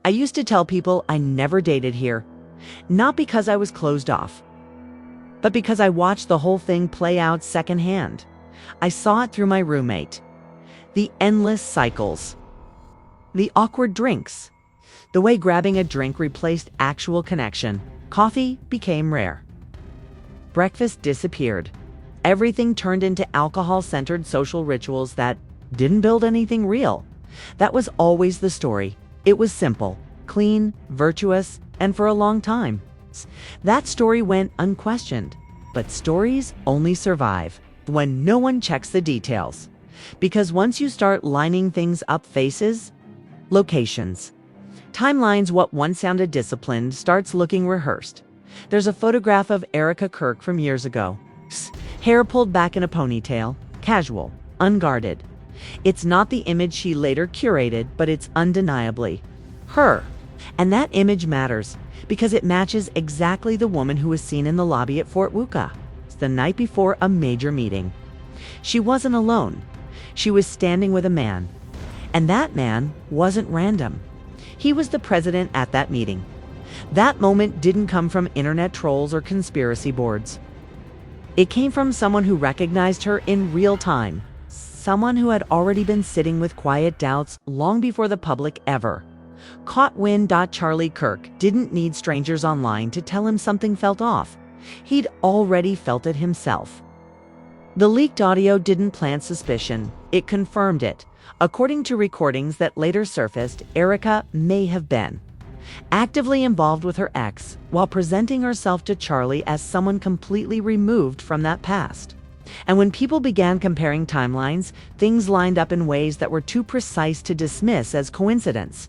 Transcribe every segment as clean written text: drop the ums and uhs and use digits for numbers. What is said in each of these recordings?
I used to tell people I never dated here, not because I was closed off, but because I watched the whole thing play out secondhand. I saw it through my roommate. The endless cycles. The awkward drinks. The way grabbing a drink replaced actual connection. Coffee became rare. Breakfast disappeared. Everything turned into alcohol-centered social rituals that didn't build anything real. That was always the story. It was simple, clean, virtuous, and for a long time. That story went unquestioned. But stories only survive when no one checks the details. Because once you start lining things up, faces, locations, timelines, what once sounded disciplined starts looking rehearsed. There's a photograph of Erika Kirk from years ago. Hair pulled back in a ponytail, casual, unguarded. It's not the image she later curated, but it's undeniably her. And that image matters because it matches exactly the woman who was seen in the lobby at Fort Wuka the night before a major meeting. She wasn't alone. She was standing with a man. And that man wasn't random. He was the president at that meeting. That moment didn't come from internet trolls or conspiracy boards. It came from someone who recognized her in real time. Someone who had already been sitting with quiet doubts long before the public ever caught wind. Charlie Kirk didn't need strangers online to tell him something felt off. He'd already felt it himself. The leaked audio didn't plant suspicion, it confirmed it. According to recordings that later surfaced, Erika may have been actively involved with her ex while presenting herself to Charlie as someone completely removed from that past. And when people began comparing timelines, things lined up in ways that were too precise to dismiss as coincidence.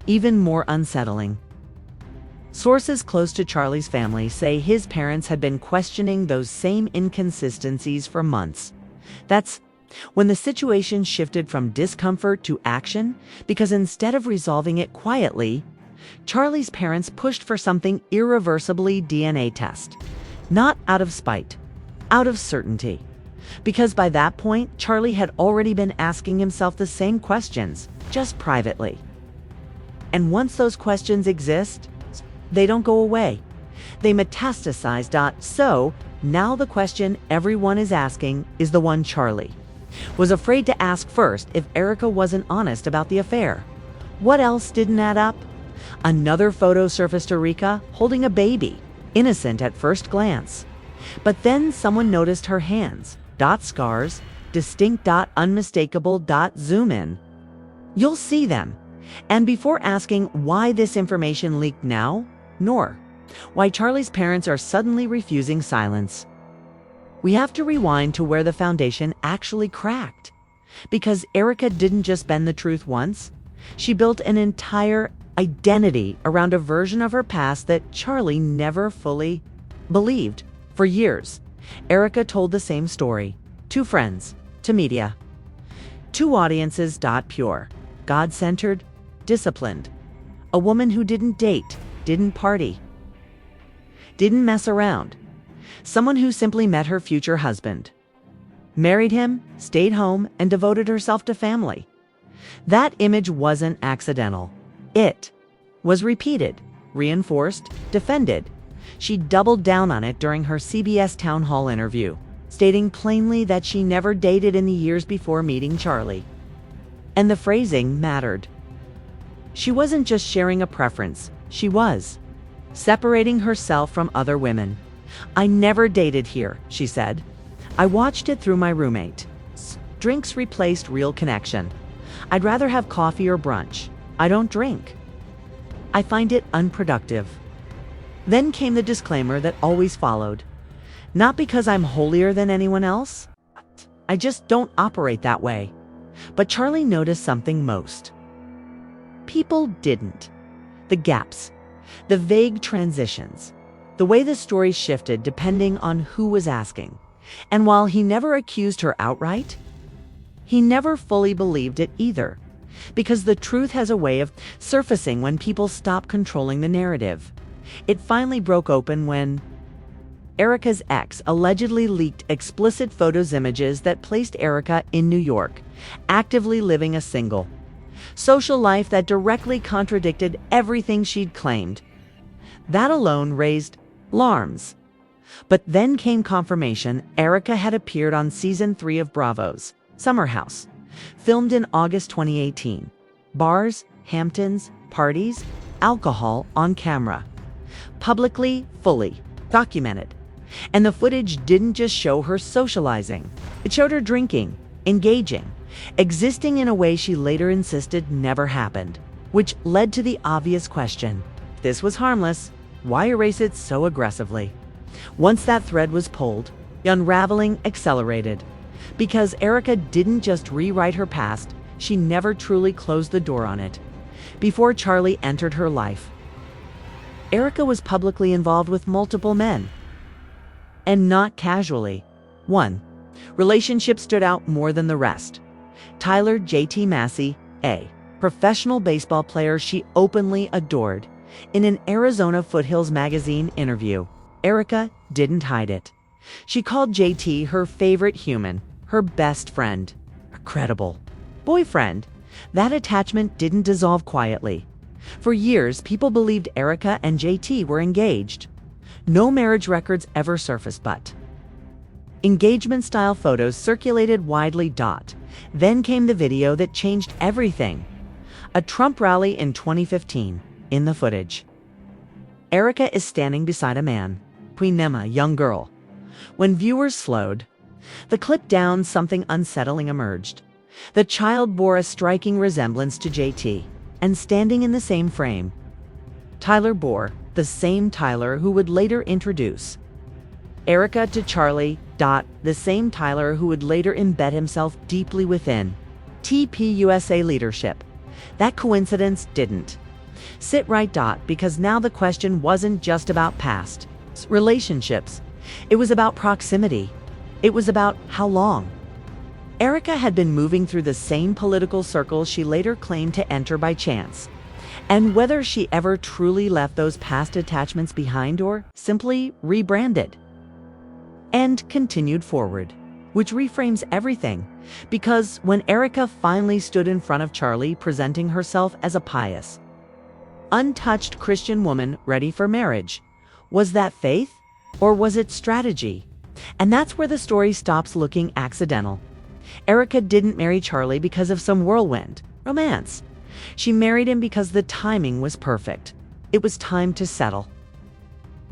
Even more unsettling. Sources close to Charlie's family say his parents had been questioning those same inconsistencies for months. That's when the situation shifted from discomfort to action, because instead of resolving it quietly, Charlie's parents pushed for something irreversibly DNA test. Not out of spite, out of certainty. Because by that point, Charlie had already been asking himself the same questions, just privately. And once those questions exist, they don't go away. They metastasize. So now the question everyone is asking is the one Charlie was afraid to ask first: if Erika wasn't honest about the affair. What else didn't add up? Another photo surfaced: Erika holding a baby, innocent at first glance. But then someone noticed her hands, scars, distinct, unmistakable. Zoom in. You'll see them. And before asking why this information leaked now, nor why Charlie's parents are suddenly refusing silence, we have to rewind to where the foundation actually cracked. Because Erika didn't just bend the truth once, she built an entire identity around a version of her past that Charlie never fully believed. For years, Erika told the same story to friends, to media, to audiences. Pure, God-centered, disciplined. A woman who didn't date, didn't party, didn't mess around. Someone who simply met her future husband, married him, stayed home, and devoted herself to family. That image wasn't accidental. It was repeated, reinforced, defended. She doubled down on it during her CBS town hall interview, stating plainly that she never dated in the years before meeting Charlie. And the phrasing mattered. She wasn't just sharing a preference, she was separating herself from other women. I never dated here, she said. I watched it through my roommate. Drinks replaced real connection. I'd rather have coffee or brunch. I don't drink. I find it unproductive. Then came the disclaimer that always followed. Not because I'm holier than anyone else. I just don't operate that way. But Charlie noticed something most people didn't. The gaps, the vague transitions, the way the story shifted depending on who was asking. And while he never accused her outright, he never fully believed it either. Because the truth has a way of surfacing when people stop controlling the narrative. It finally broke open when Erika's ex allegedly leaked explicit images that placed Erika in New York, actively living a single, social life that directly contradicted everything she'd claimed. That alone raised alarms. But then came confirmation Erika had appeared on season 3 of Bravo's Summer House, filmed in August 2018. Bars, Hamptons, parties, alcohol on camera. Publicly, fully documented. And the footage didn't just show her socializing. It showed her drinking, engaging, existing in a way she later insisted never happened, which led to the obvious question. If this was harmless, why erase it so aggressively? Once that thread was pulled, the unraveling accelerated. Because Erika didn't just rewrite her past, she never truly closed the door on it. Before Charlie entered her life, Erika was publicly involved with multiple men. And not casually. One relationship stood out more than the rest. Tyler JT Massey, a professional baseball player she openly adored. In an Arizona Foothills magazine interview, Erika didn't hide it. She called JT her favorite human, her best friend, a credible boyfriend. That attachment didn't dissolve quietly. For years, people believed Erika and JT were engaged. No marriage records ever surfaced, but engagement-style photos circulated widely. Then came the video that changed everything. A Trump rally in 2015. In the footage, Erika is standing beside a man, a young girl. When viewers slowed the clip down, something unsettling emerged. The child bore a striking resemblance to JT, and standing in the same frame, Tyler bore the same Tyler who would later introduce Erika to Charlie. The same Tyler who would later embed himself deeply within TPUSA leadership. That coincidence didn't sit right. Because now the question wasn't just about past relationships. It was about proximity. It was about how long. Erika had been moving through the same political circles she later claimed to enter by chance. And whether she ever truly left those past attachments behind or simply rebranded and continued forward, which reframes everything. Because when Erika finally stood in front of Charlie, presenting herself as a pious, untouched Christian woman ready for marriage, was that faith or was it strategy? And that's where the story stops looking accidental. Erika didn't marry Charlie because of some whirlwind romance. She married him because the timing was perfect. It was time to settle.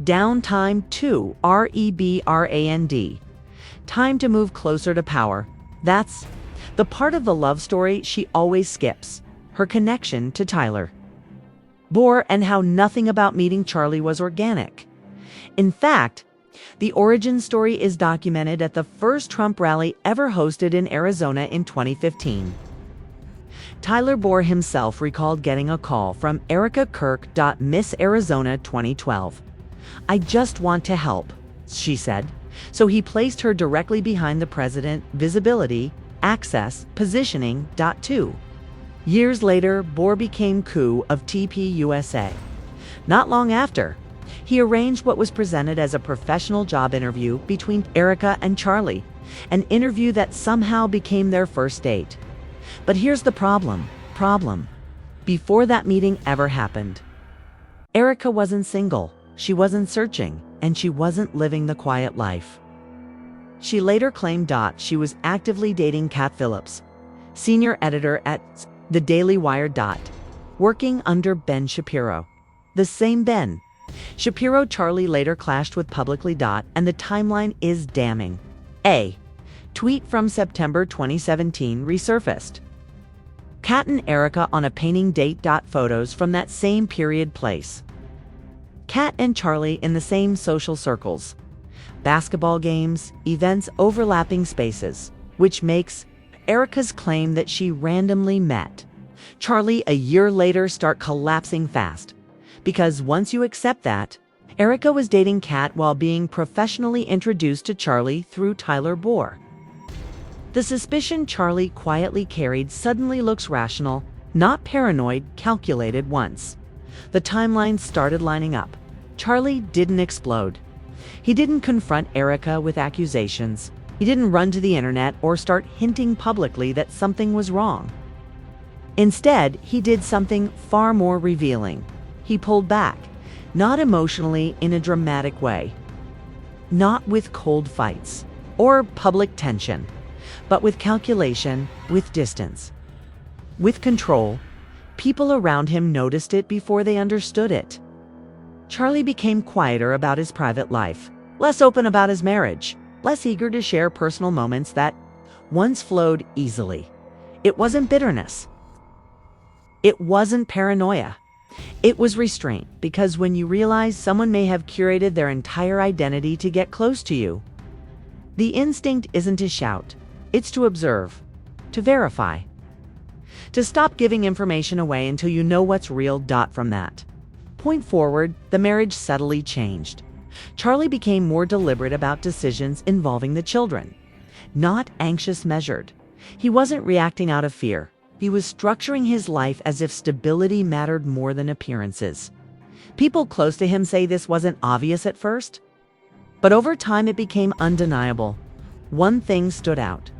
Downtime to rebrand. Time to move closer to power. That's the part of the love story she always skips. Her connection to Tyler bore and how nothing about meeting Charlie was organic. In fact, the origin story is documented at the first Trump rally ever hosted in Arizona in 2015. Tyler Bohr himself recalled getting a call from Erika Kirk. Miss Arizona 2012. "I just want to help," she said. So he placed her directly behind the president, visibility, access, positioning. 2 years later, Bohr became coup of TPUSA. Not long after, he arranged what was presented as a professional job interview between Erika and Charlie, an interview that somehow became their first date. But here's the problem. Before that meeting ever happened, Erika wasn't single, she wasn't searching, and she wasn't living the quiet life. She later claimed she was actively dating Kat Phillips, senior editor at The Daily Wire. Working under Ben Shapiro. The same Ben Shapiro Charlie later clashed with publicly. And the timeline is damning. A tweet from September 2017 resurfaced. Kat and Erika on a painting date. Photos from that same period place. Kat and Charlie in the same social circles. Basketball games, events, overlapping spaces, which makes Erika's claim that she randomly met Charlie a year later start collapsing fast. Because once you accept that, Erika was dating Kat while being professionally introduced to Charlie through Tyler Bohr. The suspicion Charlie quietly carried suddenly looks rational, not paranoid, calculated once the timeline started lining up. Charlie didn't explode. He didn't confront Erika with accusations. He didn't run to the internet or start hinting publicly that something was wrong. Instead, he did something far more revealing. He pulled back, not emotionally in a dramatic way, not with cold fights or public tension, but with calculation, with distance, with control. People around him noticed it before they understood it. Charlie became quieter about his private life, less open about his marriage, less eager to share personal moments that once flowed easily. It wasn't bitterness. It wasn't paranoia. It was restraint, because when you realize someone may have curated their entire identity to get close to you, the instinct isn't to shout, it's to observe, to verify, to stop giving information away until you know what's real. From that point forward, the marriage subtly changed. Charlie became more deliberate about decisions involving the children, not anxious, measured. He wasn't reacting out of fear. He was structuring his life as if stability mattered more than appearances. People close to him say this wasn't obvious at first, but over time it became undeniable. One thing stood out.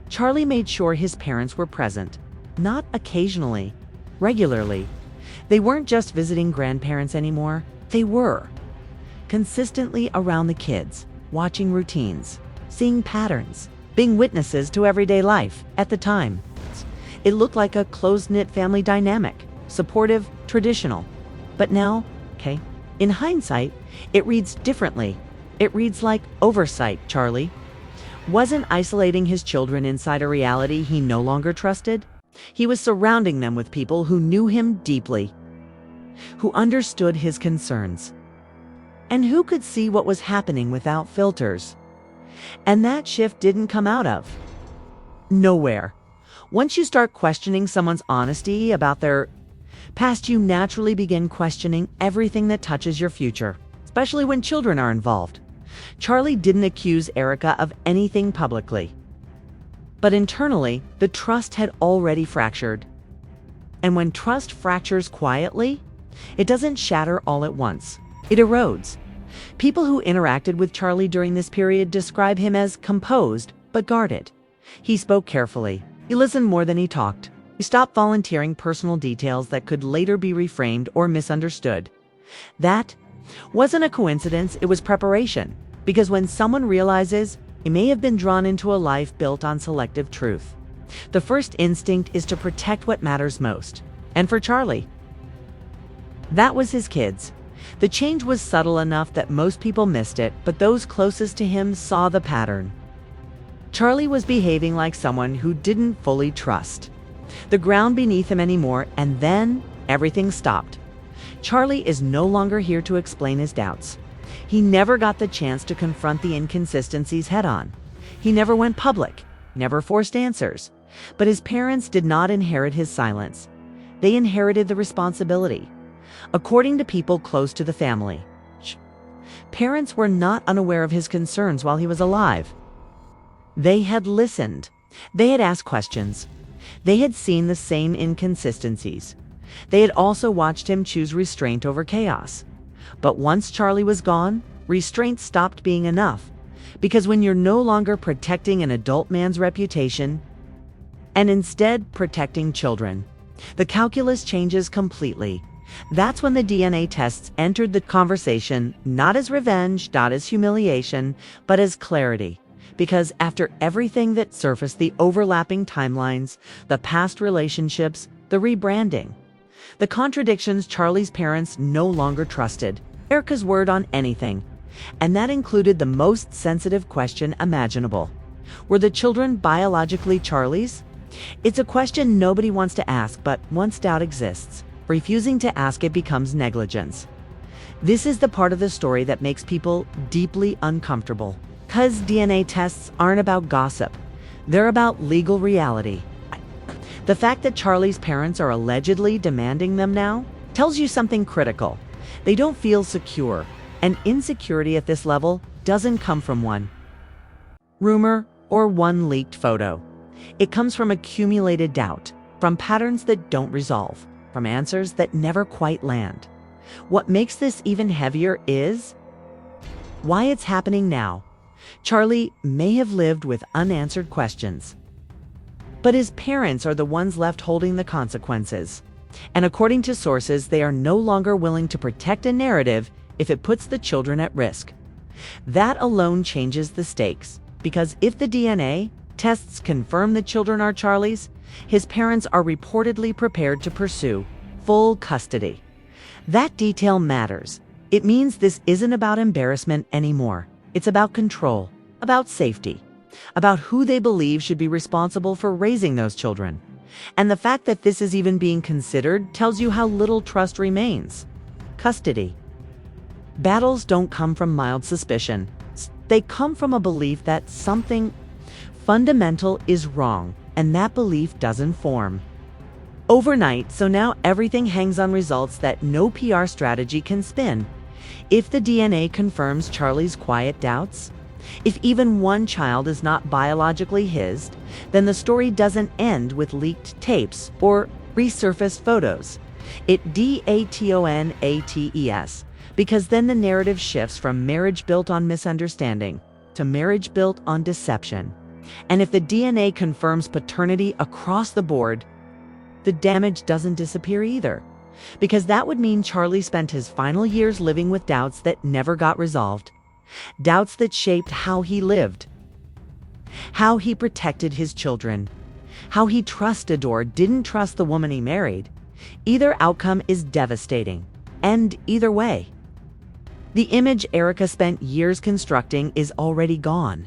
Charlie made sure his parents were present, not occasionally, regularly. They weren't just visiting grandparents anymore. They were consistently around the kids, watching routines, seeing patterns, being witnesses to everyday life. At the time, it looked like a close-knit family dynamic, supportive, traditional. But now, in hindsight, it reads differently. It reads like oversight. Charlie wasn't isolating his children inside a reality he no longer trusted. He was surrounding them with people who knew him deeply, who understood his concerns, and who could see what was happening without filters. And that shift didn't come out of nowhere. Once you start questioning someone's honesty about their past, you naturally begin questioning everything that touches your future, especially when children are involved. Charlie didn't accuse Erika of anything publicly, but internally, the trust had already fractured. And when trust fractures quietly, it doesn't shatter all at once. It erodes. People who interacted with Charlie during this period describe him as composed but guarded. He spoke carefully. He listened more than he talked. He stopped volunteering personal details that could later be reframed or misunderstood. That wasn't a coincidence, it was preparation. Because when someone realizes he may have been drawn into a life built on selective truth, the first instinct is to protect what matters most. And for Charlie, that was his kids. The change was subtle enough that most people missed it, but those closest to him saw the pattern. Charlie was behaving like someone who didn't fully trust the ground beneath him anymore, and then everything stopped. Charlie is no longer here to explain his doubts. He never got the chance to confront the inconsistencies head-on. He never went public, never forced answers. But his parents did not inherit his silence. They inherited the responsibility. According to people close to the family, parents were not unaware of his concerns while he was alive. They had listened. They had asked questions. They had seen the same inconsistencies. They had also watched him choose restraint over chaos. But once Charlie was gone, restraint stopped being enough. Because when you're no longer protecting an adult man's reputation, and instead protecting children, the calculus changes completely. That's when the DNA tests entered the conversation, not as revenge, not as humiliation, but as clarity. Because after everything that surfaced, the overlapping timelines, the past relationships, the rebranding, the contradictions, Charlie's parents no longer trusted Erika's word on anything. And that included the most sensitive question imaginable. Were the children biologically Charlie's? It's a question nobody wants to ask, but once doubt exists, refusing to ask it becomes negligence. This is the part of the story that makes people deeply uncomfortable. Because DNA tests aren't about gossip. They're about legal reality. The fact that Charlie's parents are allegedly demanding them now tells you something critical. They don't feel secure, and insecurity at this level doesn't come from one rumor or one leaked photo. It comes from accumulated doubt, from patterns that don't resolve, from answers that never quite land. What makes this even heavier is why it's happening now. Charlie may have lived with unanswered questions, But his parents are the ones left holding the consequences. And according to sources, they are no longer willing to protect a narrative if it puts the children at risk. That alone changes the stakes, because if the DNA tests confirm the children are Charlie's, his parents are reportedly prepared to pursue full custody. That detail matters. It means this isn't about embarrassment anymore. It's about control, about safety, about who they believe should be responsible for raising those children. And the fact that this is even being considered tells you how little trust remains. Custody. Battles don't come from mild suspicion. They come from a belief that something fundamental is wrong, and that belief doesn't form overnight, so now everything hangs on results that no PR strategy can spin. If the DNA confirms Charlie's quiet doubts, if even one child is not biologically his, then the story doesn't end with leaked tapes or resurfaced photos. It datonats, because then the narrative shifts from marriage built on misunderstanding to marriage built on deception. And if the DNA confirms paternity across the board, the damage doesn't disappear either, because that would mean Charlie spent his final years living with doubts that never got resolved. Doubts that shaped how he lived, how he protected his children, how he trusted or didn't trust the woman he married. Either outcome is devastating, and either way, the image Erika spent years constructing is already gone.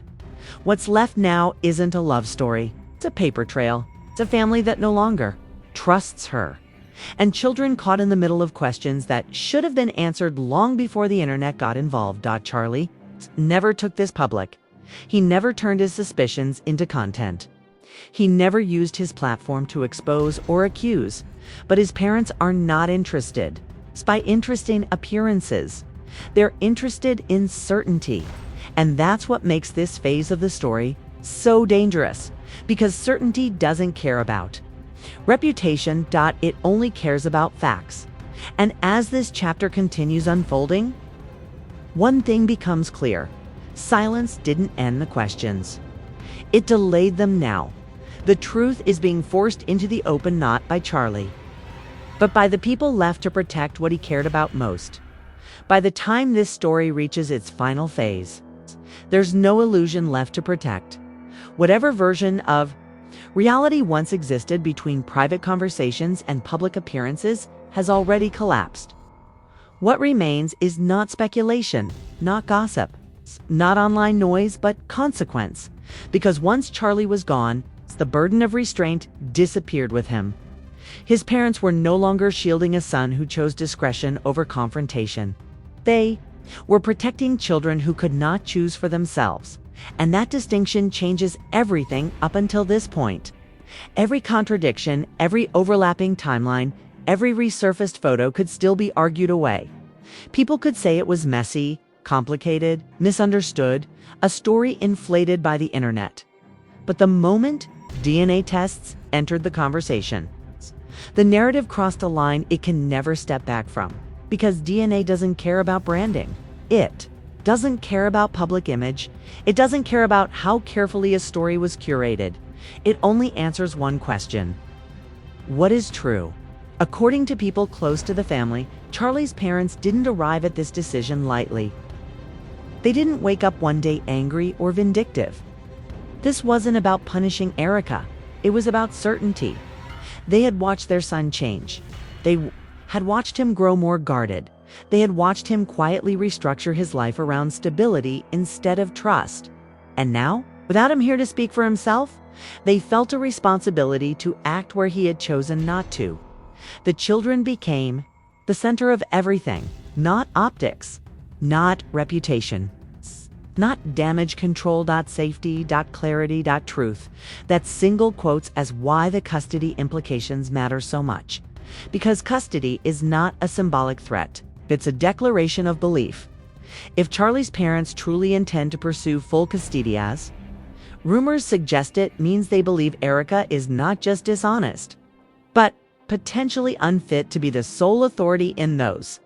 What's left now isn't a love story. It's a paper trail. It's a family that no longer trusts her, and children caught in the middle of questions that should have been answered long before the internet got involved. Charlie never took this public. He never turned his suspicions into content. He never used his platform to expose or accuse. But his parents are not interested by interesting appearances. They're interested in certainty. And that's what makes this phase of the story so dangerous, because certainty doesn't care about reputation. It only cares about facts. And as this chapter continues unfolding, one thing becomes clear. Silence didn't end the questions. It delayed them now. The truth is being forced into the open not by Charlie, but by the people left to protect what he cared about most. By the time this story reaches its final phase, there's no illusion left to protect. Whatever version of reality once existed between private conversations and public appearances has already collapsed. What remains is not speculation, not gossip, not online noise, but consequence. Because once Charlie was gone, the burden of restraint disappeared with him. His parents were no longer shielding a son who chose discretion over confrontation. They were protecting children who could not choose for themselves. And that distinction changes everything up until this point. Every contradiction, every overlapping timeline, every resurfaced photo could still be argued away. People could say it was messy, complicated, misunderstood, a story inflated by the internet. But the moment DNA tests entered the conversation, the narrative crossed a line it can never step back from. Because DNA doesn't care about branding. It doesn't care about public image. It doesn't care about how carefully a story was curated. It only answers one question. What is true? According to people close to the family, Charlie's parents didn't arrive at this decision lightly. They didn't wake up one day angry or vindictive. This wasn't about punishing Erika. It was about certainty. They had watched their son change. They had watched him grow more guarded. They had watched him quietly restructure his life around stability instead of trust. And now, without him here to speak for himself, they felt a responsibility to act where he had chosen not to. The children became the center of everything, not optics, not reputation, not damage control. Safety, clarity, truth. That single quotes as why the custody implications matter so much. Because custody is not a symbolic threat. It's a declaration of belief. If Charlie's parents truly intend to pursue full custodias, rumors suggest it means they believe Erika is not just dishonest, but potentially unfit to be the sole authority in those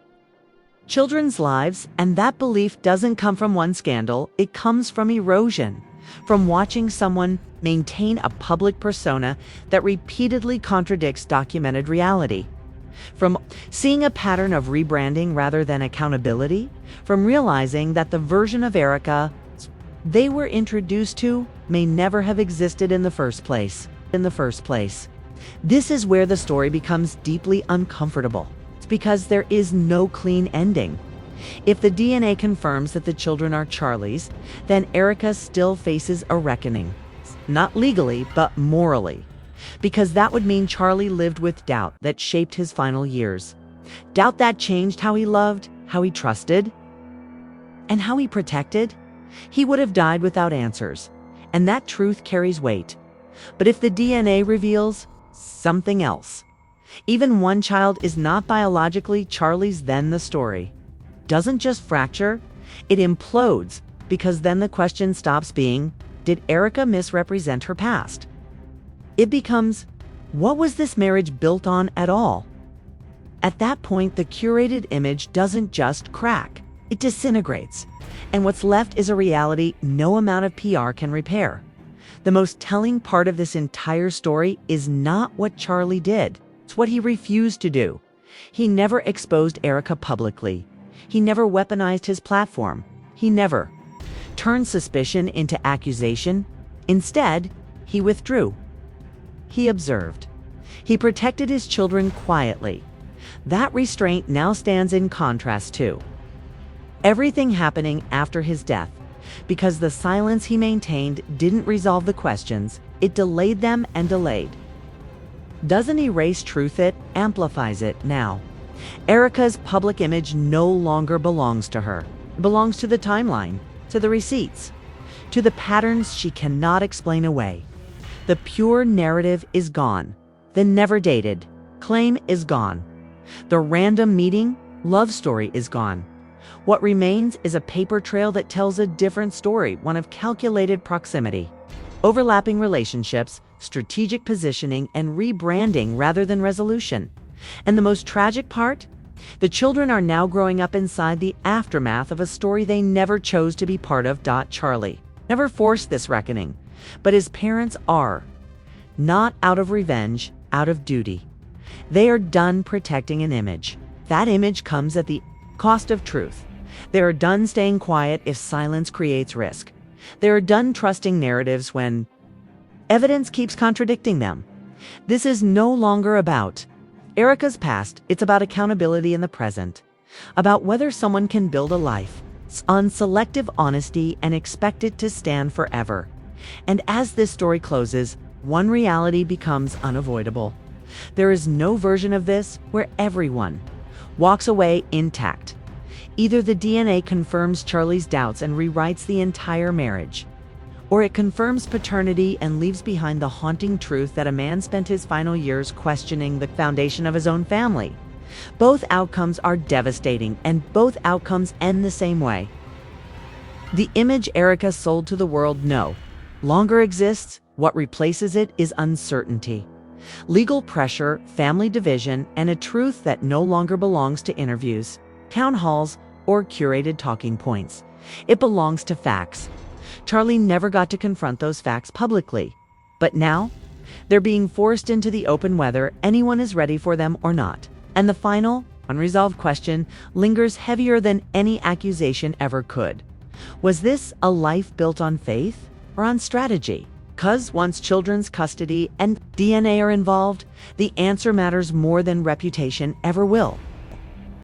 children's lives. And that belief doesn't come from one scandal, it comes from erosion, from watching someone maintain a public persona that repeatedly contradicts documented reality, from seeing a pattern of rebranding rather than accountability, from realizing that the version of Erika they were introduced to may never have existed in the first place. This is where the story becomes deeply uncomfortable. It's because there is no clean ending. If the DNA confirms that the children are Charlie's, then Erika still faces a reckoning. Not legally, but morally. Because that would mean Charlie lived with doubt that shaped his final years. Doubt that changed how he loved, how he trusted, and how he protected. He would have died without answers, and that truth carries weight. But if the DNA reveals something else, even one child is not biologically Charlie's, then the story doesn't just fracture, it implodes, because then the question stops being, did Erika misrepresent her past? It becomes, what was this marriage built on at all? At that point, the curated image doesn't just crack, it disintegrates. And what's left is a reality no amount of PR can repair. The most telling part of this entire story is not what Charlie did, it's what he refused to do. He never exposed Erika publicly. He never weaponized his platform. He never turned suspicion into accusation. Instead, he withdrew. He observed. He protected his children quietly. That restraint now stands in contrast to everything happening after his death, because the silence he maintained didn't resolve the questions, it delayed them and delayed. Doesn't erase truth, it amplifies it now. Erika's public image no longer belongs to her. It belongs to the timeline, to the receipts, to the patterns she cannot explain away. The pure narrative is gone. The never dated claim is gone. The random meeting love story is gone. What remains is a paper trail that tells a different story, one of calculated proximity, overlapping relationships, strategic positioning, and rebranding rather than resolution. And the most tragic part? The children are now growing up inside the aftermath of a story they never chose to be part of. Charlie never forced this reckoning, but his parents are. Not out of revenge, out of duty. They are done protecting an image. That image comes at the cost of truth. They are done staying quiet if silence creates risk. They are done trusting narratives when evidence keeps contradicting them. This is no longer about Erika's past, it's about accountability in the present. About whether someone can build a life on selective honesty and expect it to stand forever. And as this story closes, one reality becomes unavoidable. There is no version of this where everyone walks away intact. Either the DNA confirms Charlie's doubts and rewrites the entire marriage, or it confirms paternity and leaves behind the haunting truth that a man spent his final years questioning the foundation of his own family. Both outcomes are devastating, and both outcomes end the same way. The image Erika sold to the world no longer exists. What replaces it is uncertainty, legal pressure, family division, and a truth that no longer belongs to interviews, town halls, or curated talking points. It belongs to facts. Charlie never got to confront those facts publicly, but now they're being forced into the open whether anyone is ready for them or not. And the final, unresolved question lingers heavier than any accusation ever could. Was this a life built on faith or on strategy? 'Cause once children's custody and DNA are involved, the answer matters more than reputation ever will.